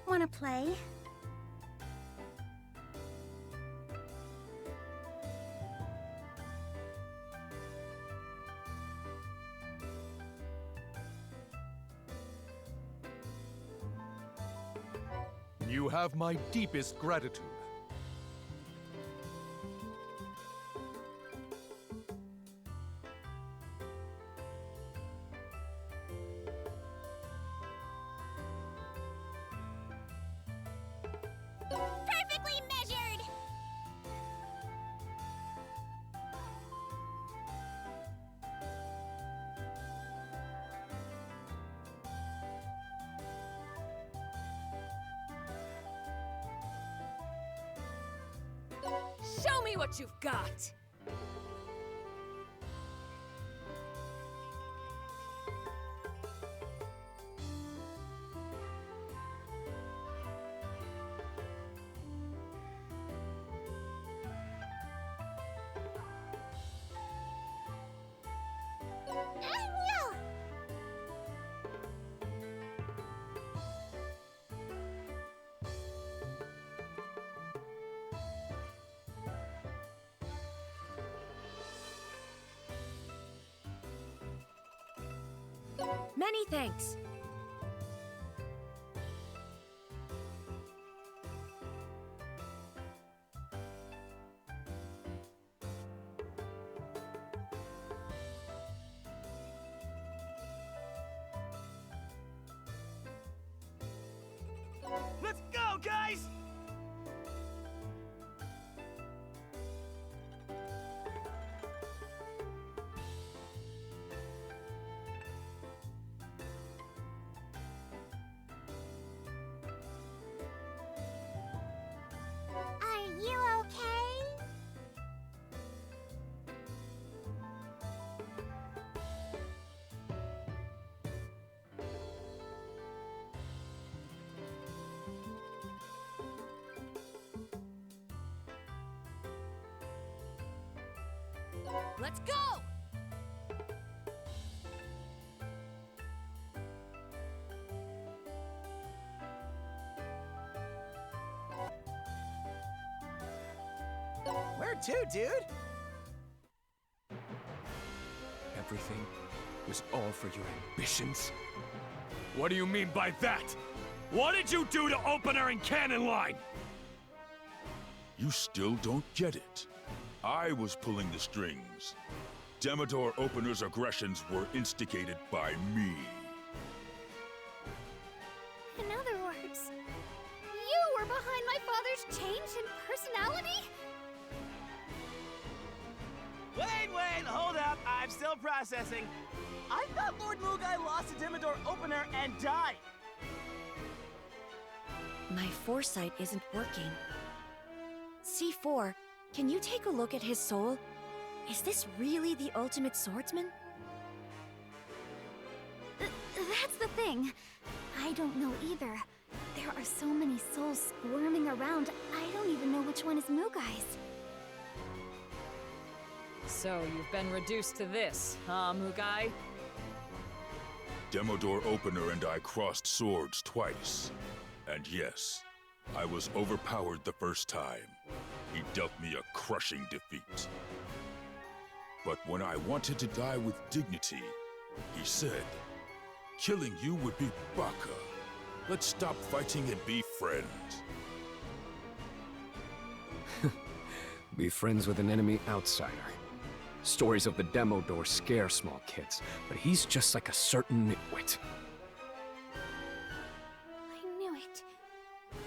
Wanna play? You have my deepest gratitude. Perfectly measured! Show me what you've got! Many thanks. Let's go, guys! Are you okay? Let's go! Where to, dude? Everything was all for your ambitions? What do you mean by that? What did you do to Opener and Cannon Line? You still don't get it. I was pulling the strings. Demodor Opener's aggressions were instigated by me. In other words, you were behind my father's change in personality? Wait, hold up. I'm still processing. I thought Lord Mugai lost to Demodor Opener and died. My foresight isn't working. C4, can you take a look at his soul? Is this really the ultimate swordsman? That's the thing. I don't know either. There are so many souls squirming around, I don't even know which one is Mugai's. So you've been reduced to this, huh, Mugai? Demodor Opener and I crossed swords twice. And yes, I was overpowered the first time. He dealt me a crushing defeat. But when I wanted to die with dignity, he said, "Killing you would be baka. Let's stop fighting and be friends." Be friends with an enemy outsider. Stories of the Demodor scare small kids, but he's just like a certain nitwit. I knew it.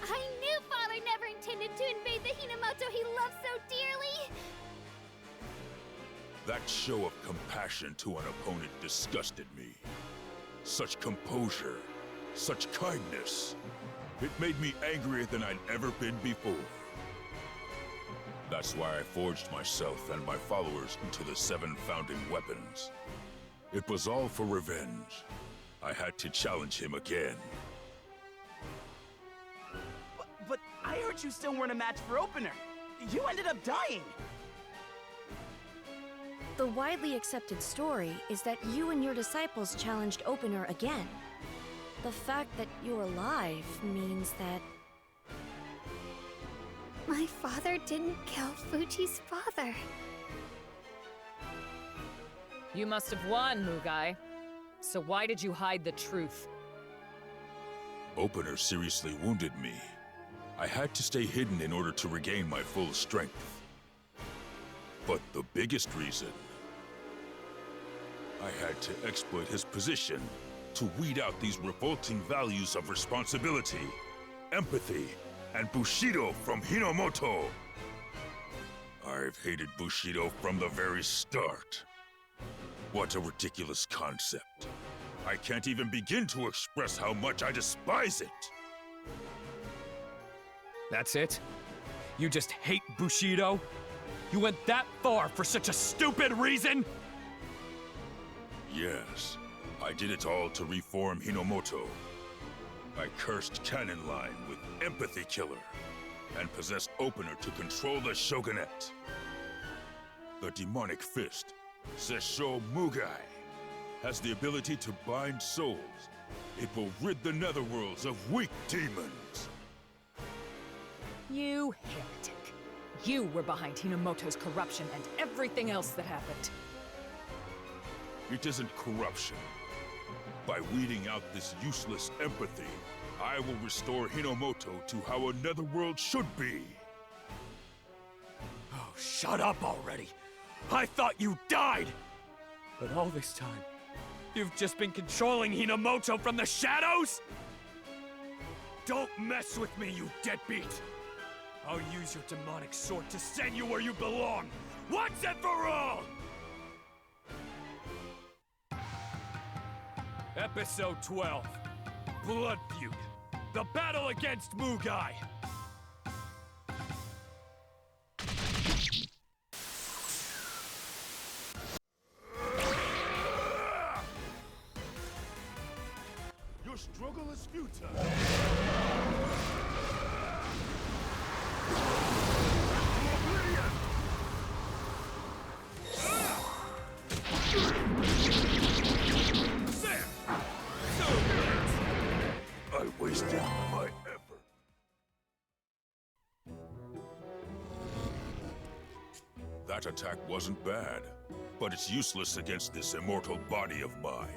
I knew Father never intended to invade the Hinamato he loved so dearly! That show of compassion to an opponent disgusted me. Such composure, such kindness. It made me angrier than I'd ever been before. That's why I forged myself and my followers into the 7 founding weapons. It was all for revenge. I had to challenge him again. But I heard you still weren't a match for Opener. You ended up dying. The widely accepted story is that you and your disciples challenged Opener again. the fact that you're alive means that... My father didn't kill Fuji's father. You must have won, Mugai. So why did you hide the truth? Opener seriously wounded me. I had to stay hidden in order to regain my full strength. But the biggest reason... I had to exploit his position to weed out these revolting values of responsibility, empathy, and Bushido from Hinomoto. I've hated Bushido from the very start. What a ridiculous concept. I can't even begin to express how much I despise it. That's it? You just hate Bushido? You went that far for such a stupid reason? Yes, I did it all to reform Hinomoto. I cursed Cannon Line with Empathy Killer, and possessed Opener to control the Shogunate. The demonic fist, Sessho Mugai, has the ability to bind souls. It will rid the netherworlds of weak demons. You heretic. You were behind Hinomoto's corruption and everything else that happened. It isn't corruption. By weeding out this useless empathy, I will restore Hinomoto to how a netherworld should be. Oh, shut up already! I thought you died! But all this time, you've just been controlling Hinomoto from the shadows? Don't mess with me, you deadbeat! I'll use your demonic sword to send you where you belong, once and for all! Episode 12, Bloodfeud, the battle against Mugai. Your struggle is futile. I wasted my effort. That attack wasn't bad, but it's useless against this immortal body of mine.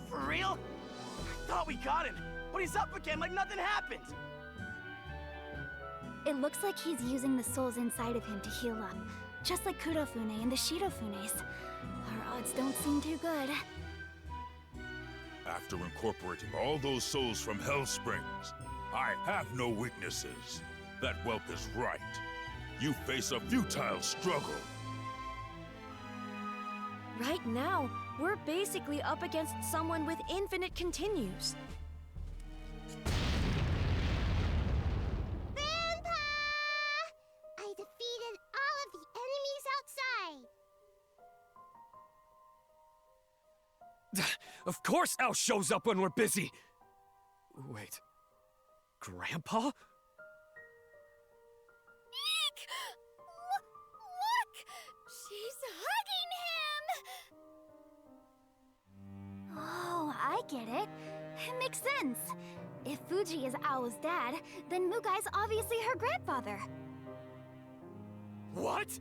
For real? I thought we got him, but he's up again like nothing happened. It looks like he's using the souls inside of him to heal up, just like Kurofune and the Shirofunes. Our odds don't seem too good. After incorporating all those souls from Hell Springs, I have no weaknesses. That whelp is right. You face a futile struggle. Right now, we're basically up against someone with infinite continues. Grandpa! I defeated all of the enemies outside. Of course Al shows up when we're busy! Wait, Grandpa? Eek! Look! She's hugging him! Oh, I get it. It makes sense. If Fuji is Ao's dad, then Mugai's obviously her grandfather. What?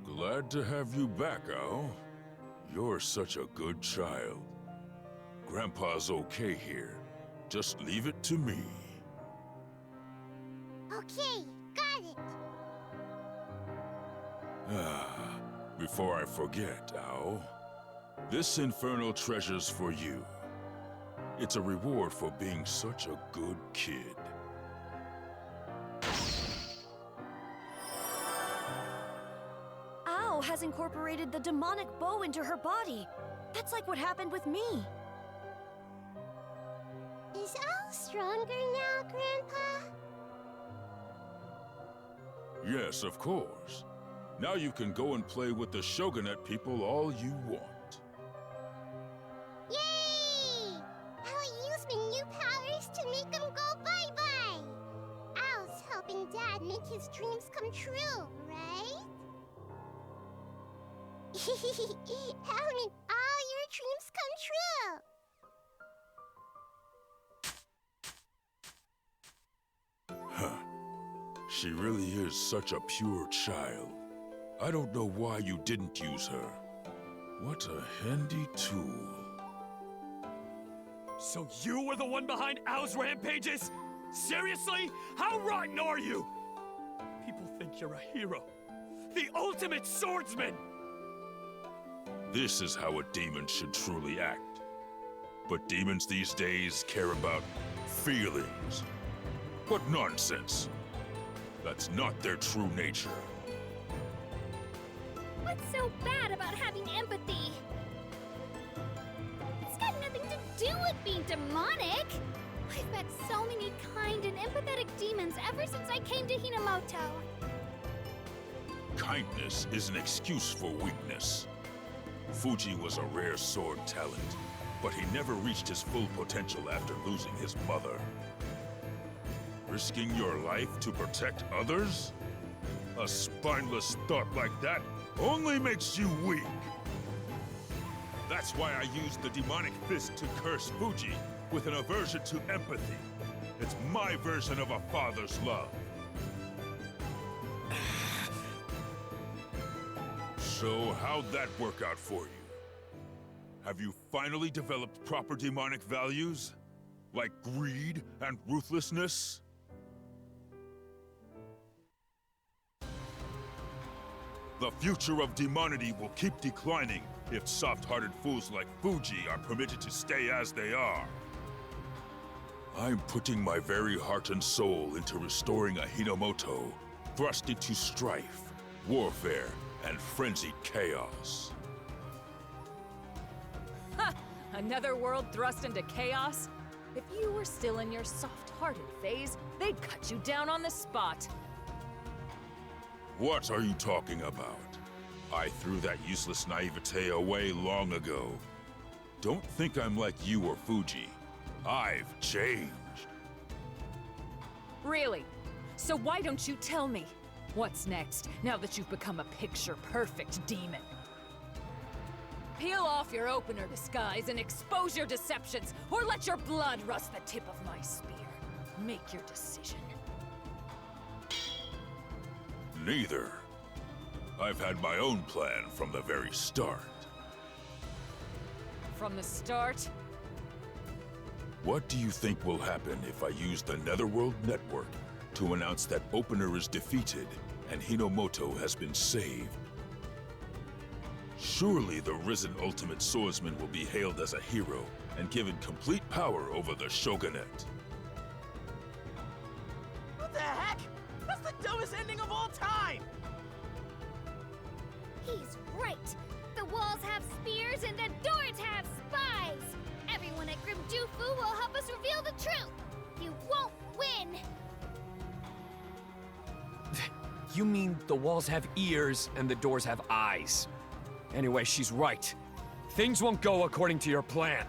Glad to have you back, Ao. You're such a good child. Grandpa's okay here. Just leave it to me. Okay, got it. Before I forget, Ao, this infernal treasure's for you. It's a reward for being such a good kid. Ao has incorporated the demonic bow into her body. That's like what happened with me. Is Al stronger now, Grandpa? Yes, of course. Now you can go and play with the Shogunate people all you want. Yay! I'll use my new powers to make him go bye-bye. Al's helping Dad make his dreams come true, right? Al mean all your She really is such a pure child. I don't know why you didn't use her. What a handy tool. So you were the one behind Ao's rampages? Seriously? How rotten are you? People think you're a hero. The ultimate swordsman! This is how a demon should truly act. But demons these days care about feelings. What nonsense. That's not their true nature. What's so bad about having empathy? It's got nothing to do with being demonic. I've met so many kind and empathetic demons ever since I came to Hinamoto. Kindness is an excuse for weakness. Fuji was a rare sword talent, but he never reached his full potential after losing his mother. Risking your life to protect others? A spineless thought like that only makes you weak. That's why I used the demonic fist to curse Fuji with an aversion to empathy. It's my version of a father's love. So how'd that work out for you? Have you finally developed proper demonic values? Like greed and ruthlessness? The future of demonity will keep declining if soft-hearted fools like Fuji are permitted to stay as they are. I'm putting my very heart and soul into restoring a Hinamoto, thrust into strife, warfare, and frenzied chaos. Ha! Another world thrust into chaos? If you were still in your soft-hearted phase, they'd cut you down on the spot. What are you talking about? I threw that useless naivete away long ago. Don't think I'm like you or Fuji. I've changed. Really? So why don't you tell me? What's next, now that you've become a picture-perfect demon? Peel off your opener disguise and expose your deceptions, or let your blood rust the tip of my spear. Make your decision. Neither. I've had my own plan from the very start. From the start? What do you think will happen if I use the Netherworld Network to announce that Opener is defeated and Hinomoto has been saved? Surely the risen Ultimate Swordsman will be hailed as a hero and given complete power over the Shogunate. What the heck? That's the dumbest ending of all time! He's right. The walls have spears and the doors have spies. Everyone at Grimjufu will help us reveal the truth. You won't win. You mean the walls have ears and the doors have eyes? Anyway, she's right. Things won't go according to your plan.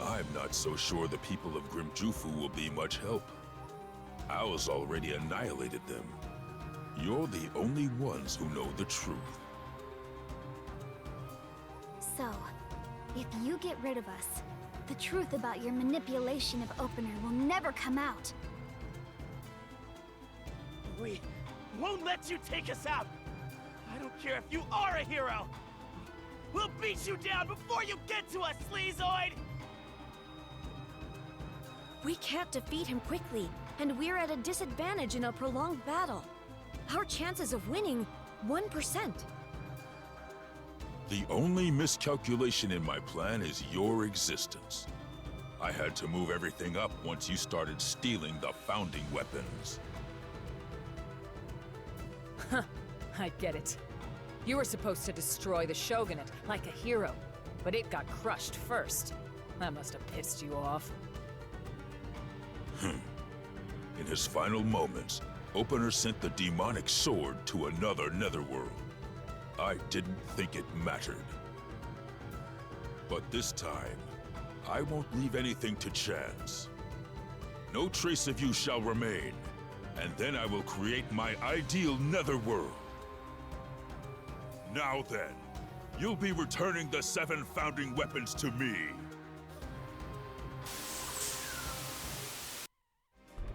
I'm not so sure the people of Grimjufu will be much help. Ao's already annihilated them. You're the only ones who know the truth. So, if you get rid of us, the truth about your manipulation of Opener will never come out. We won't let you take us out! I don't care if you are a hero! We'll beat you down before you get to us, Sleazoid! We can't defeat him quickly, and we're at a disadvantage in a prolonged battle. Our chances of winning, 1%. The only miscalculation in my plan is your existence. I had to move everything up once you started stealing the founding weapons. Huh, I get it. You were supposed to destroy the Shogunate like a hero, but it got crushed first. That must have pissed you off. In his final moments, Opener sent the demonic sword to another netherworld. I didn't think it mattered. But this time, I won't leave anything to chance. No trace of you shall remain, and then I will create my ideal netherworld. Now then, you'll be returning the 7 founding weapons to me.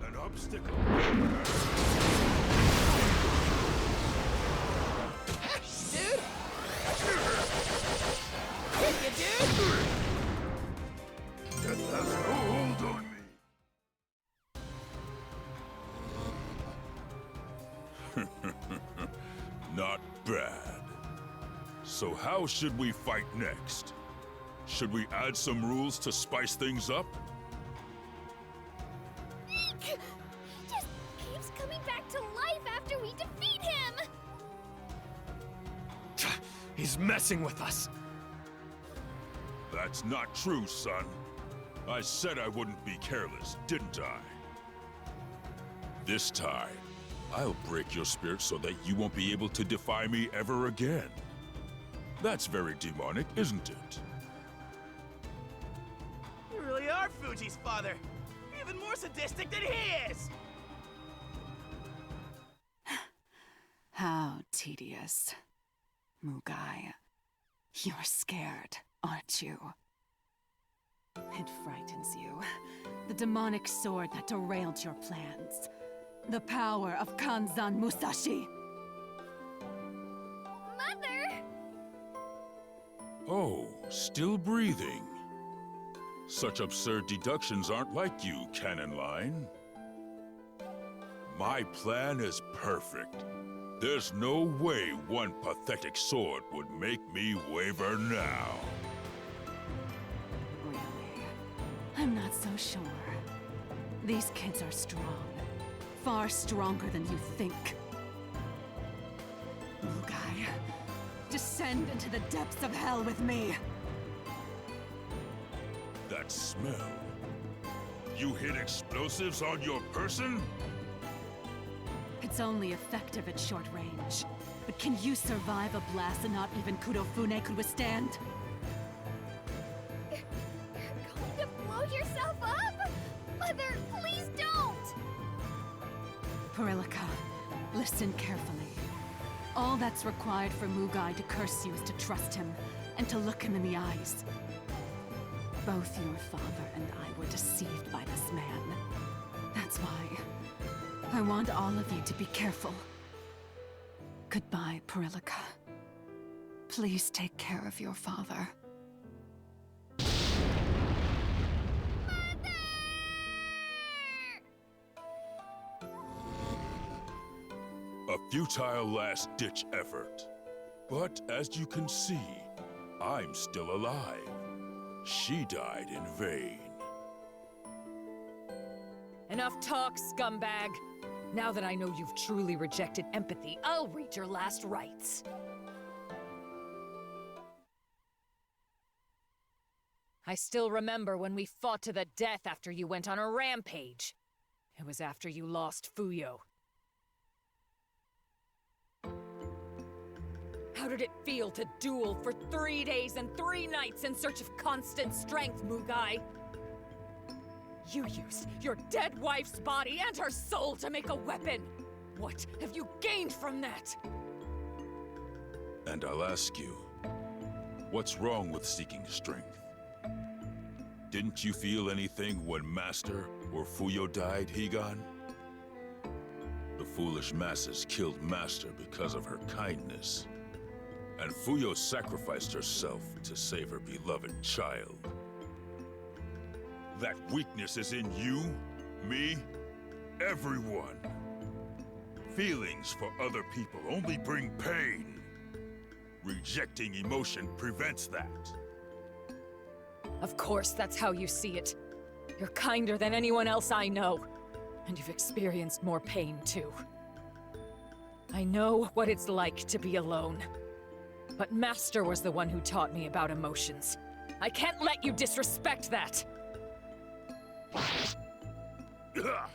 An obstacle. Dude! Hit you, dude! Death has no hold on me. Not bad. So how should we fight next? Should we add some rules to spice things up? He just keeps coming back to life after we defeat him! He's messing with us. That's not true, son. I said I wouldn't be careless, didn't I? This time, I'll break your spirit so that you won't be able to defy me ever again. That's very demonic, isn't it? You really are Fuji's father. Even more sadistic than he is! How tedious. Mugai, you're scared, aren't you? It frightens you. The demonic sword that derailed your plans. The power of Kanzan Musashi. Mother! Oh, still breathing. Such absurd deductions aren't like you, Canon Line. My plan is perfect. There's no way one pathetic sword would make me waver now. Really? I'm not so sure. These kids are strong. Far stronger than you think. Mugai, descend into the depths of hell with me. That smell. You hid explosives on your person? It's only effective at short range. But can you survive a blast that not even Kudofune could withstand? You're going to blow yourself up? Mother, please don't! Perilika, listen carefully. All that's required for Mugai to curse you is to trust him, and to look him in the eyes. Both your father and I were deceived by this man. That's why I want all of you to be careful. Goodbye, Perilika. Please take care of your father. A futile last-ditch effort. But as you can see, I'm still alive. She died in vain. Enough talk, scumbag. Now that I know you've truly rejected empathy, I'll read your last rites. I still remember when we fought to the death after you went on a rampage. It was after you lost Fuyo. How did it feel to duel for 3 days and 3 nights in search of constant strength, Mugai? You used your dead wife's body and her soul to make a weapon! What have you gained from that? And I'll ask you, what's wrong with seeking strength? Didn't you feel anything when Master or Fuyo died, Higan? The foolish masses killed Master because of her kindness. And Fuyo sacrificed herself to save her beloved child. That weakness is in you, me, everyone. Feelings for other people only bring pain. Rejecting emotion prevents that. Of course, that's how you see it. You're kinder than anyone else I know. And you've experienced more pain, too. I know what it's like to be alone. But Master was the one who taught me about emotions. I can't let you disrespect that! A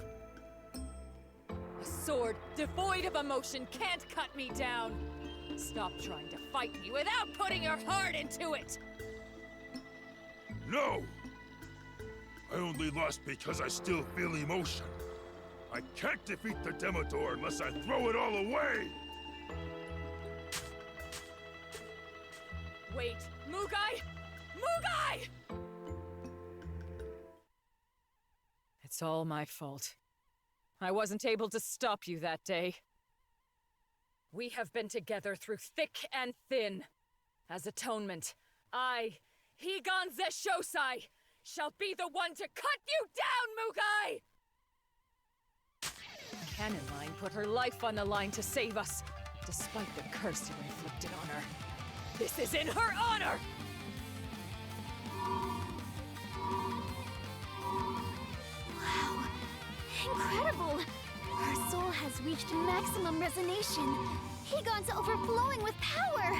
sword devoid of emotion can't cut me down! Stop trying to fight me without putting your heart into it! No! I only lost because I still feel emotion. I can't defeat the Demotor unless I throw it all away! Wait, Mugai! Mugai! It's all my fault. I wasn't able to stop you that day. We have been together through thick and thin. As atonement, I, Higan Zeshosai, shall be the one to cut you down, Mugai! Cannonline put her life on the line to save us, despite the curse you inflicted on her. This is in her honor! Wow. Incredible! Her soul has reached maximum resonation. Higan's overflowing with power!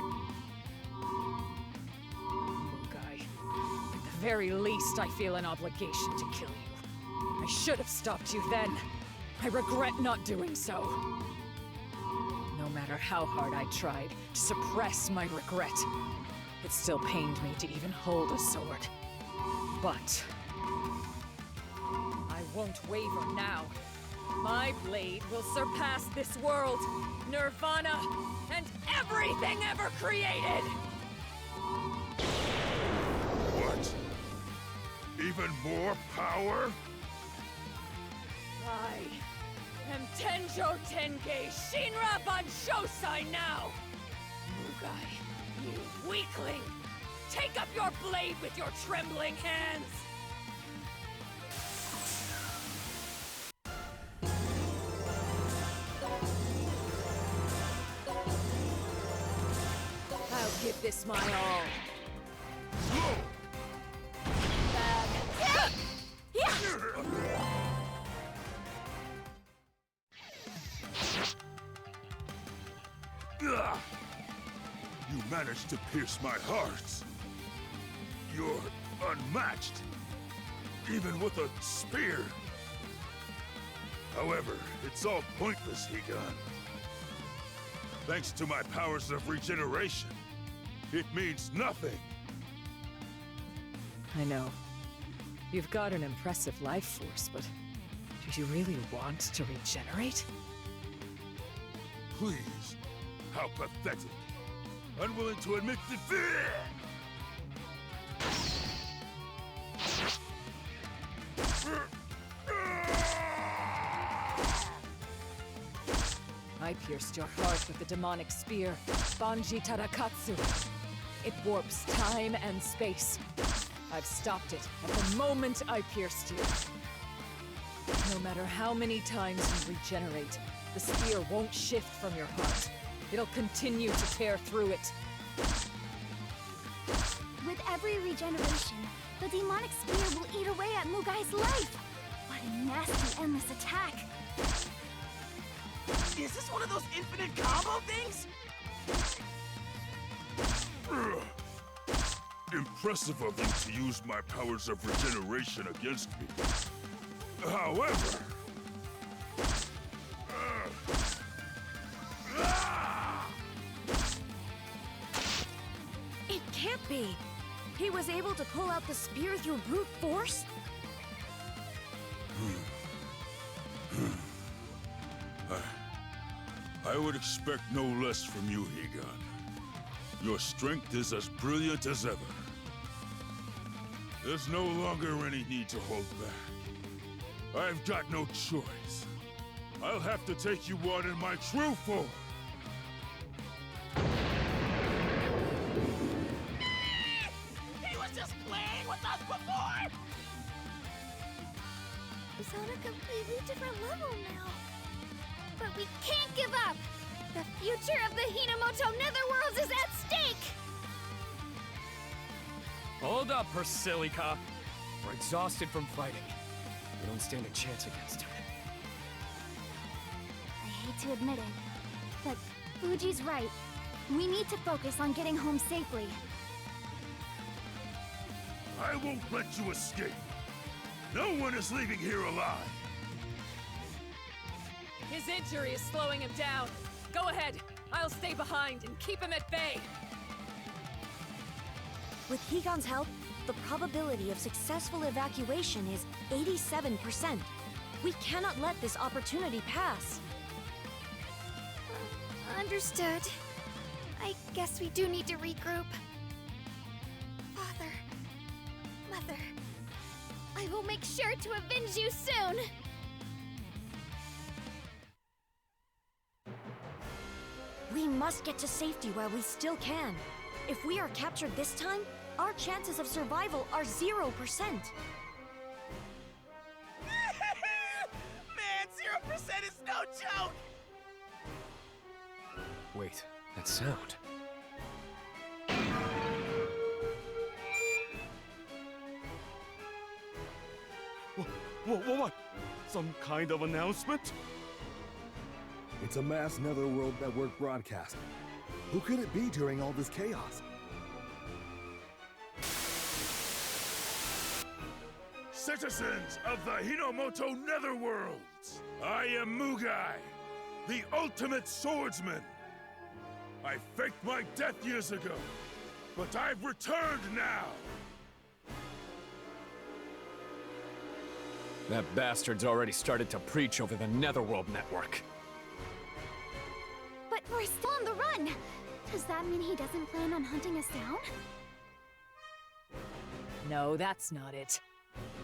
Mugai, at the very least, I feel an obligation to kill you. I should have stopped you then. I regret not doing so. No matter how hard I tried to suppress my regret, it still pained me to even hold a sword. But I won't waver now. My blade will surpass this world, Nirvana, and everything ever created! What? Even more power? I am Tenjo Tenge Shinra Banshosai now! Mugai, you weakling! Take up your blade with your trembling hands! I'll give this my all. Bad. Ugh. You managed to pierce my heart. You're unmatched, even with a spear. However, it's all pointless, Higan. Thanks to my powers of regeneration, it means nothing. I know. You've got an impressive life force, but do you really want to regenerate? Please, how pathetic. Unwilling to admit defeat! I pierced your heart with the demonic spear, Banji Tarakatsu. It warps time and space. I've stopped it at the moment I pierced you. No matter how many times you regenerate, the spear won't shift from your heart. It'll continue to tear through it. With every regeneration, the demonic spear will eat away at Mugai's life. What a nasty, endless attack. Is this one of those infinite combo things? Impressive of you to use my powers of regeneration against me. However... It can't be! He was able to pull out the spear through brute force? I would expect no less from you, Higan. Your strength is as brilliant as ever. There's no longer any need to hold back. I've got no choice. I'll have to take you on in my true form. He was just playing with us before! He's on a completely different level now. But we can't give up! The future of the Hinamoto Netherworlds is at stake! Hold up, Persilica. We're exhausted from fighting. We don't stand a chance against her. I hate to admit it, but Fuji's right. We need to focus on getting home safely. I won't let you escape. No one is leaving here alive. His injury is slowing him down. Go ahead. I'll stay behind and keep him at bay. With Higan's help, the probability of successful evacuation is 87%. We cannot let this opportunity pass. Understood. I guess we do need to regroup. Father, Mother, I will make sure to avenge you soon! must get to safety while we still can. If we are captured this time, our chances of survival are 0%. Man, 0% is no joke! Wait, that sound. What? Some kind of announcement? It's a mass Netherworld network broadcast. Who could it be during all this chaos? Citizens of the Hinomoto Netherworlds, I am Mugai, the ultimate swordsman. I faked my death years ago, but I've returned now. That bastard's already started to preach over the Netherworld network. But we're still on the run! Does that mean he doesn't plan on hunting us down? No, that's not it.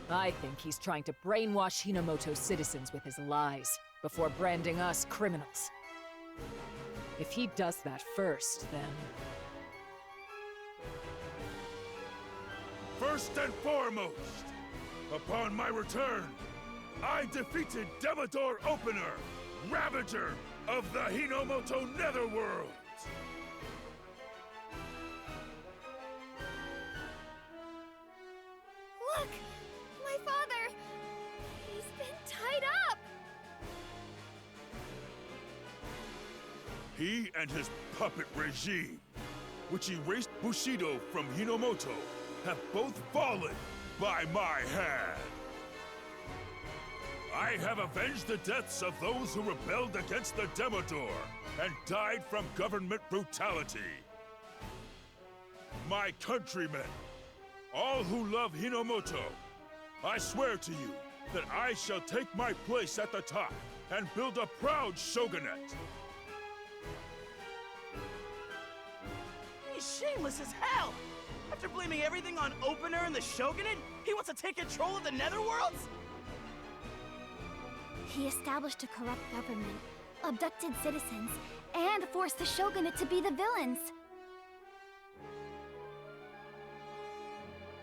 I think he's trying to brainwash Hinomoto citizens with his lies, before branding us criminals. If he does that first, then... First and foremost, upon my return, I defeated Demodor Opener, Ravager of the Hinomoto Netherworld. Look! My father! He's been tied up! He and his puppet regime, which erased Bushido from Hinomoto, have both fallen by my hand. I have avenged the deaths of those who rebelled against the Demodor and died from government brutality. My countrymen, all who love Hinomoto, I swear to you that I shall take my place at the top and build a proud shogunate. He's shameless as hell! After blaming everything on Opener and the Shogunate, he wants to take control of the Netherworlds? He established a corrupt government, abducted citizens, and forced the Shogunate to be the villains.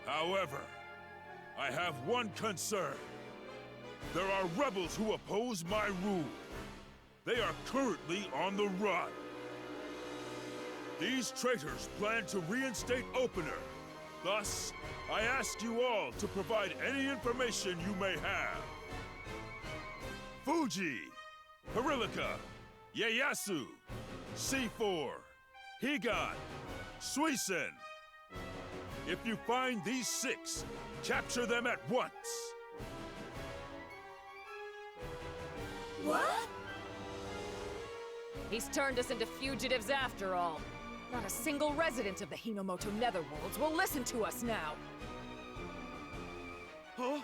However, I have one concern. There are rebels who oppose my rule. They are currently on the run. These traitors plan to reinstate Opener. Thus, I ask you all to provide any information you may have. Fuji, Hirilika, Ieyasu, C4, Higan, Suisen. If you find these 6, capture them at once. What? He's turned us into fugitives after all. Not a single resident of the Hinomoto Netherworlds will listen to us now. Huh?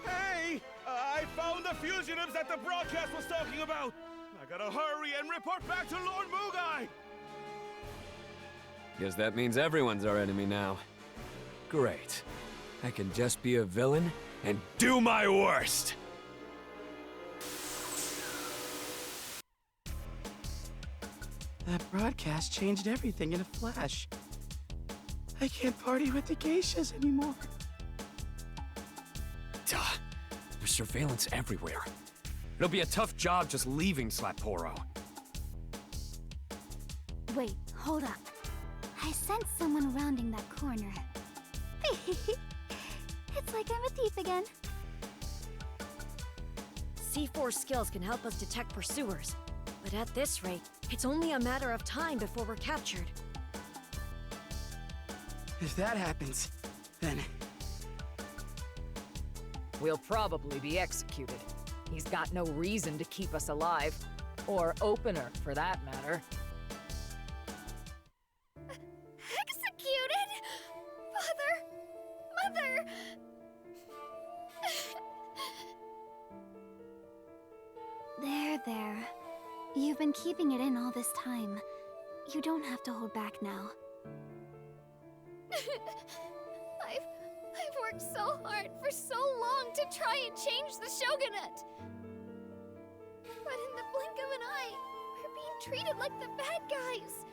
Hey! I found the fugitives that the broadcast was talking about! I gotta hurry and report back to Lord Mugai! Guess that means everyone's our enemy now. Great. I can just be a villain and do my worst! That broadcast changed everything in a flash. I can't party with the geishas anymore. Duh. There's surveillance everywhere. It'll be a tough job just leaving Slapporo. Wait, hold up. I sense someone rounding that corner. It's like I'm a thief again. C4 skills can help us detect pursuers, but at this rate, it's only a matter of time before we're captured. If that happens, then... We'll probably be executed. He's got no reason to keep us alive. Or Opener, for that matter. Executed? Father! Mother! There. You've been keeping it in all this time. You don't have to hold back now. I've worked so hard for so long to try and change the Shogunate. But in the blink of an eye, we're being treated like the bad guys.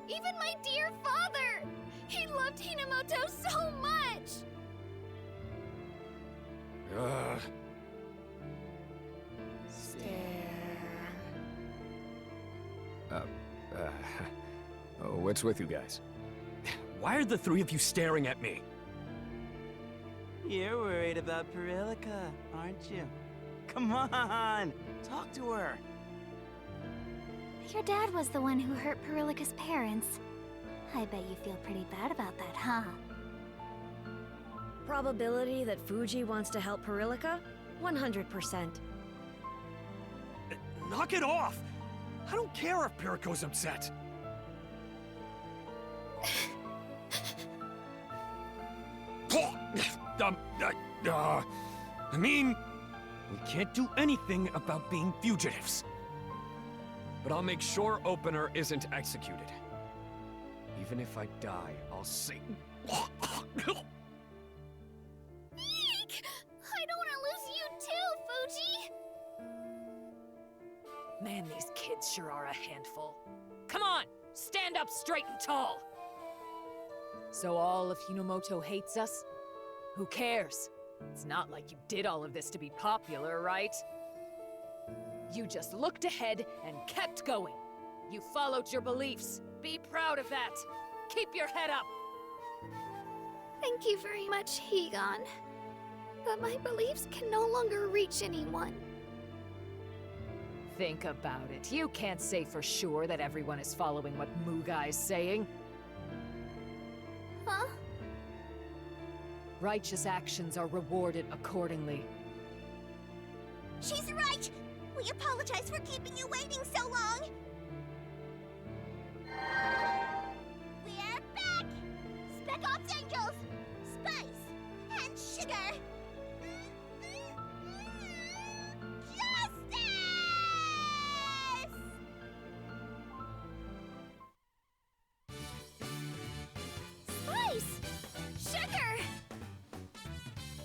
Even my dear father! He loved Hinamoto so much! What's with you guys? Why are the three of you staring at me? You're worried about Perilka, aren't you? Come on! Talk to her! Your dad was the one who hurt Perilika's parents. I bet you feel pretty bad about that, huh? Probability that Fuji wants to help Perilika? 100%. Knock it off! I don't care if Piriko's upset. I mean, we can't do anything about being fugitives. But I'll make sure Opener isn't executed. Even if I die, I'll say... Eek! I don't want to lose you too, Fuji! Man, these kids sure are a handful. Come on! Stand up straight and tall! So all of Hinomoto hates us? Who cares? It's not like you did all of this to be popular, right? You just looked ahead and kept going. You followed your beliefs. Be proud of that. Keep your head up. Thank you very much, Higan. But my beliefs can no longer reach anyone. Think about it. You can't say for sure that everyone is following what Mugai's saying. Huh? Righteous actions are rewarded accordingly. She's right! We apologize for keeping you waiting so long! We're back! Spec Ops Angels! Spice! And sugar! Justice! Spice! Sugar!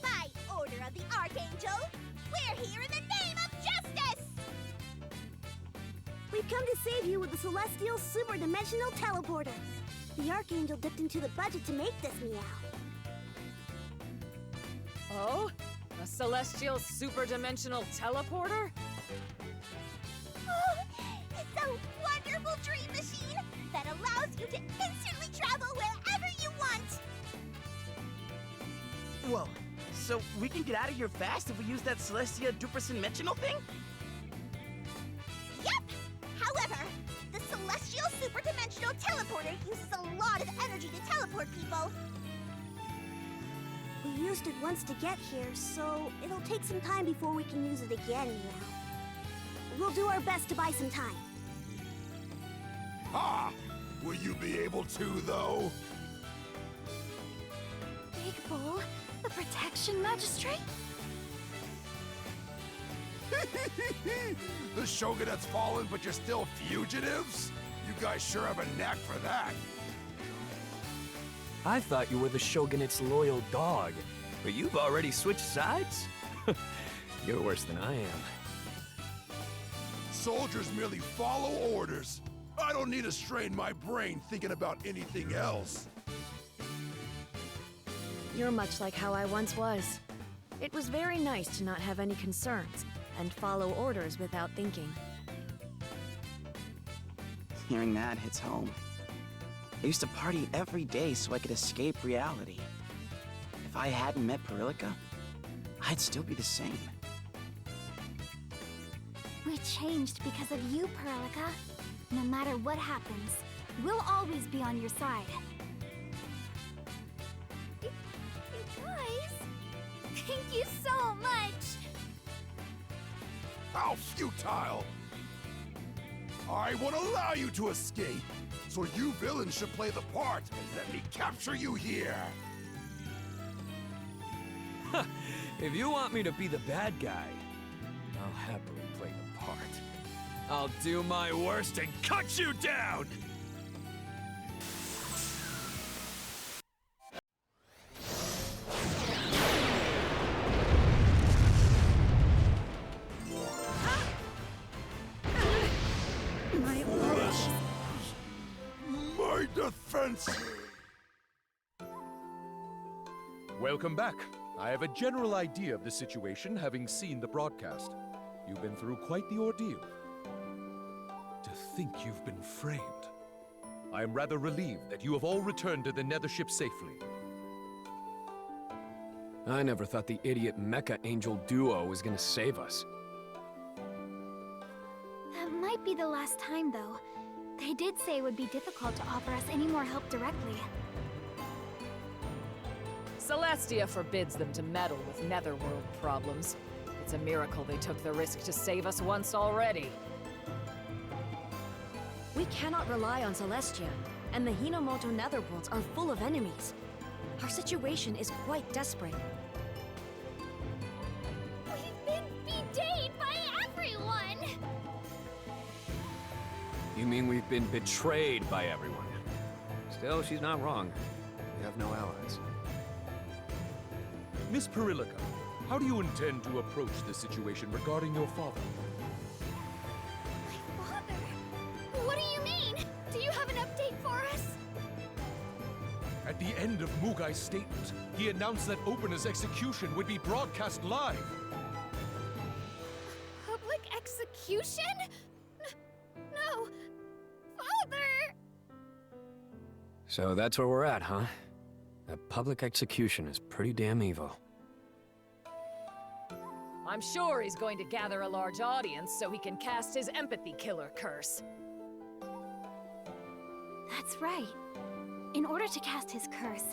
By order of the Archangel, we're here in the name of justice! We've come to save you with the Celestial Super Dimensional Teleporter. The Archangel dipped into the budget to make this meow. Oh? A celestial super-dimensional teleporter? Oh, it's a wonderful dream machine that allows you to instantly travel wherever you want! Whoa, so we can get out of here fast if we use that Celestia Duper-Dimensional thing? Yep! However, the Celestial Superdimensional Teleporter uses a lot of energy to teleport people. We used it once to get here, so it'll take some time before we can use it again, Meow. We'll do our best to buy some time. Ha! Will you be able to, though? Big Bull, the Protection Magistrate? The Shogunate's fallen, but you're still fugitives? You guys sure have a knack for that. I thought you were the Shogunate's loyal dog, but you've already switched sides? You're worse than I am. Soldiers merely follow orders. I don't need to strain my brain thinking about anything else. You're much like how I once was. It was very nice to not have any concerns and follow orders without thinking. Hearing that hits home. I used to party every day so I could escape reality. If I hadn't met Perilika, I'd still be the same. We changed because of you, Perilika. No matter what happens, we'll always be on your side. You guys, thank you so much! How futile! I won't allow you to escape, so you villains should play the part and let me capture you here! If you want me to be the bad guy, I'll happily play the part. I'll do my worst and cut you down! My nonsense! Welcome back. I have a general idea of the situation, having seen the broadcast. You've been through quite the ordeal. To think you've been framed. I am rather relieved that you have all returned to the Nethership safely. I never thought the idiot Mecha Angel duo was gonna save us. That might be the last time, though. They did say it would be difficult to offer us any more help directly. Celestia forbids them to meddle with Netherworld problems. It's a miracle they took the risk to save us once already. We cannot rely on Celestia, and the Hinomoto Netherworlds are full of enemies. Our situation is quite desperate. We've been betrayed by everyone! You mean we've been betrayed by everyone? Still, she's not wrong. We have no allies. Miss Perillica, how do you intend to approach this situation regarding your father? My father? What do you mean? Do you have an update for us? At the end of Mugai's statement, he announced that Opener's execution would be broadcast live. Public execution? No! Father! So that's where we're at, huh? A public execution is pretty damn evil. I'm sure he's going to gather a large audience so he can cast his empathy killer curse. That's right. In order to cast his curse,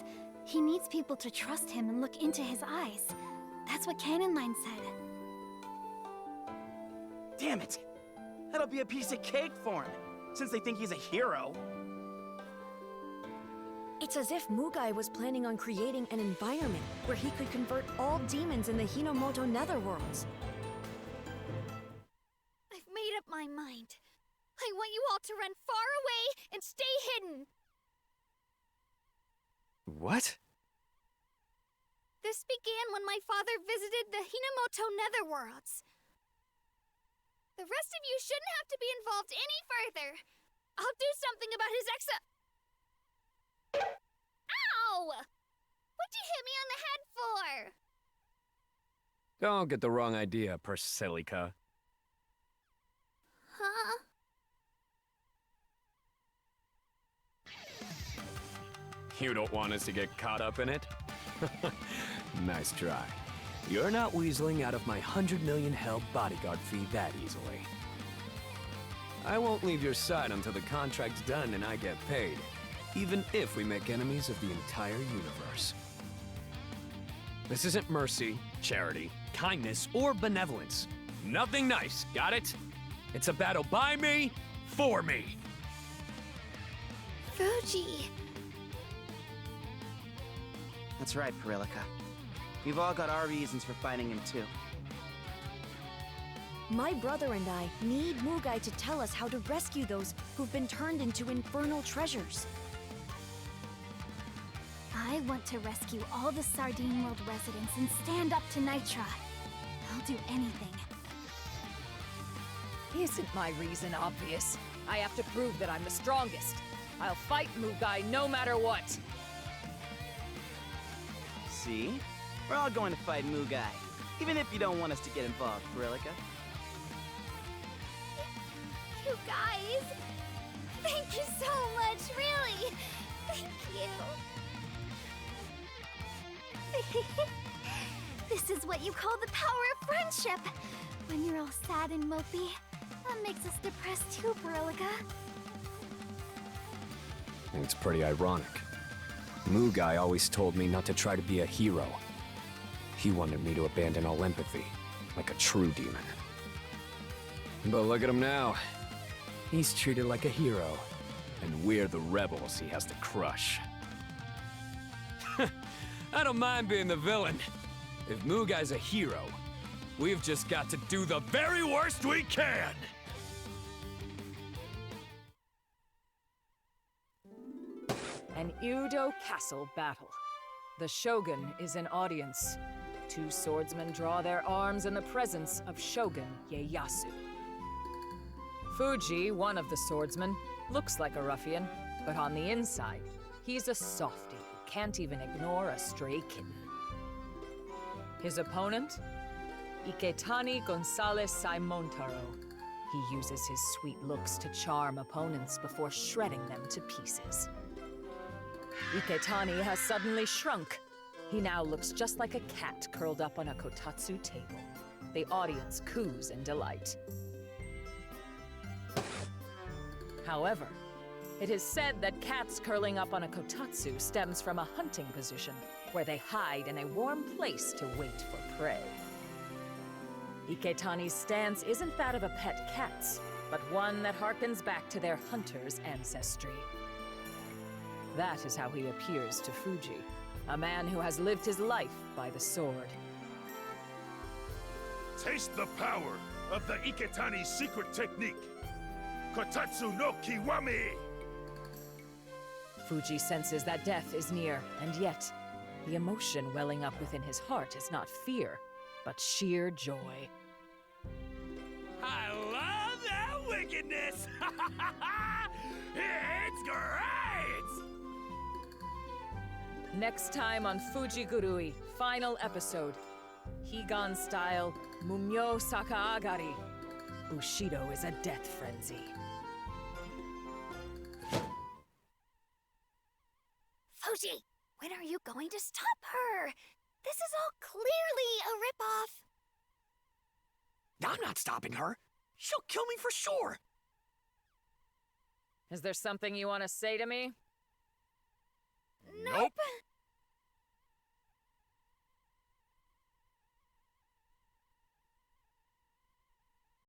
he needs people to trust him and look into his eyes. That's what Canonline said. Damn it! That'll be a piece of cake for him, since they think he's a hero. It's as if Mugai was planning on creating an environment where he could convert all demons in the Hinomoto Netherworlds. I've made up my mind. I want you all to run far away and stay hidden. What? This began when my father visited the Hinomoto Netherworlds. The rest of you shouldn't have to be involved any further. I'll do something about his Ow! What'd you hit me on the head for? Don't get the wrong idea, Persilica. Huh? You don't want us to get caught up in it? Nice try. You're not weaseling out of my 100 million held bodyguard fee that easily. I won't leave your side until the contract's done and I get paid, even if we make enemies of the entire universe. This isn't mercy, charity, kindness, or benevolence. Nothing nice, got it? It's a battle by me, for me. Fuji. That's right, Perillica. We've all got our reasons for fighting him, too. My brother and I need Mugai to tell us how to rescue those who've been turned into infernal treasures. I want to rescue all the Sardine World residents and stand up to Nitra. I'll do anything. Isn't my reason obvious? I have to prove that I'm the strongest. I'll fight Mugai no matter what. See? We're all going to fight Mugai, even if you don't want us to get involved, Perillica. You guys! Thank you so much, really! Thank you! This is what you call the power of friendship! When you're all sad and mopey, that makes us depressed too, Perillica. It's pretty ironic. Mugai always told me not to try to be a hero. He wanted me to abandon all empathy, like a true demon. But look at him now. He's treated like a hero, and we're the rebels he has to crush. I don't mind being the villain. If Mugai's a hero, we've just got to do the very worst we can! An Udo Castle battle. The Shogun is in audience. Two swordsmen draw their arms in the presence of Shogun Ieyasu. Fuji, one of the swordsmen, looks like a ruffian, but on the inside, He's a softie who can't even ignore a stray kitten. His opponent? Iketani Gonzalez Simontaro. He uses his sweet looks to charm opponents before shredding them to pieces. Iketani has suddenly shrunk. He now looks just like a cat curled up on a kotatsu table. The audience coos in delight. However, it is said that cats curling up on a kotatsu stems from a hunting position, where they hide in a warm place to wait for prey. Iketani's stance isn't that of a pet cat's, but one that harkens back to their hunter's ancestry. That is how he appears to Fuji, a man who has lived his life by the sword. Taste the power of the Iketani's secret technique. Kotatsu no Kiwami! Fuji senses that death is near, and yet, the emotion welling up within his heart is not fear, but sheer joy. I love that wickedness! It's great! Next time on Fujigurui, final episode. Higan style Mumyo Sakaagari. Bushido is a death frenzy. Fuji, when are you going to stop her? This is all clearly a ripoff. I'm not stopping her. She'll kill me for sure. Is there something you want to say to me? Nope.